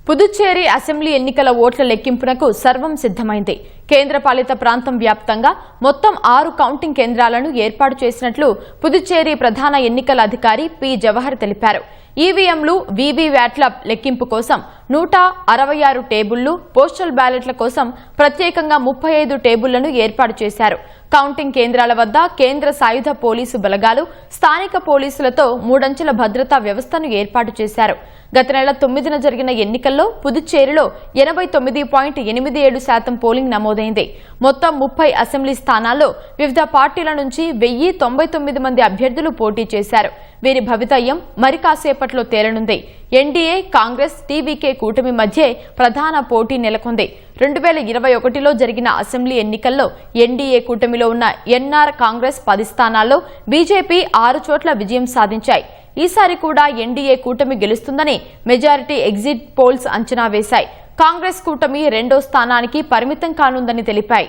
Puducherry assembly ఎన్నికల ఓట్ల లెక్కింపునకు సర్వం సిద్దమైంది. కేంద్రపాలిత ప్రాంతం వ్యాప్తంగా మొత్తం 6 కౌంటింగ్ కేంద్రాలను ఏర్పాటు చేసినట్లు పుదుచ్చేరి ప్రధాన ఎన్నికల అధికారి పి జవహర్ తెలిపారు. ఈవీఎంలు, వీవీవ్యాట్ల లెక్కింపు కోసం 166 టేబుళ్లు, పోస్టల్ బ్యాలెట్ల కోసం ప్రత్యేకంగా 35 టేబుళ్లను ఏర్పాటు చేశారు. కౌంటింగ్ కేంద్రాల వద్ద కేంద్ర సాయుధ పోలీసు బలగాలు, స్థానిక పోలీసులతో 3 అంచెల భద్రతా వ్యవస్థను ఏర్పాటు చేశారు. గత నెల 9న జరిగిన ఎన్నికల్లో పుదుచ్చేరిలో 89.87% పోలింగ్ నమోదైంది. మొత్తం 30 అసెంబ్లీ స్థానాల్లో వివిధ పార్టీల నుంచి 1099 మంది అభ్యర్థులు పోటీ చేశారు. వీరి భవితవ్యం మరి కాసేపట్లో తేలనుంది. ఎన్డీఏ, కాంగ్రెస్, టీవీకే కూటమి మధ్య ప్రధాన పోటీ నెలకొంది. 2021లో జరిగిన అసెంబ్లీ ఎన్నికల్లో ఎన్డీఏ కూటమిలో ఉన్న ఎన్ఆర్ కాంగ్రెస్ 10 స్థానాల్లో, బీజేపీ 6 చోట్ల విజయం సాధించాయి. ఈసారి కూడా ఎన్డీఏ కూటమి గెలుస్తుందని మెజారిటీ ఎగ్జిట్ పోల్స్ అంచనా వేశాయి. కాంగ్రెస్ కూటమి 2వ స్థానానికి పరిమితం కానుందని తెలిపాయి.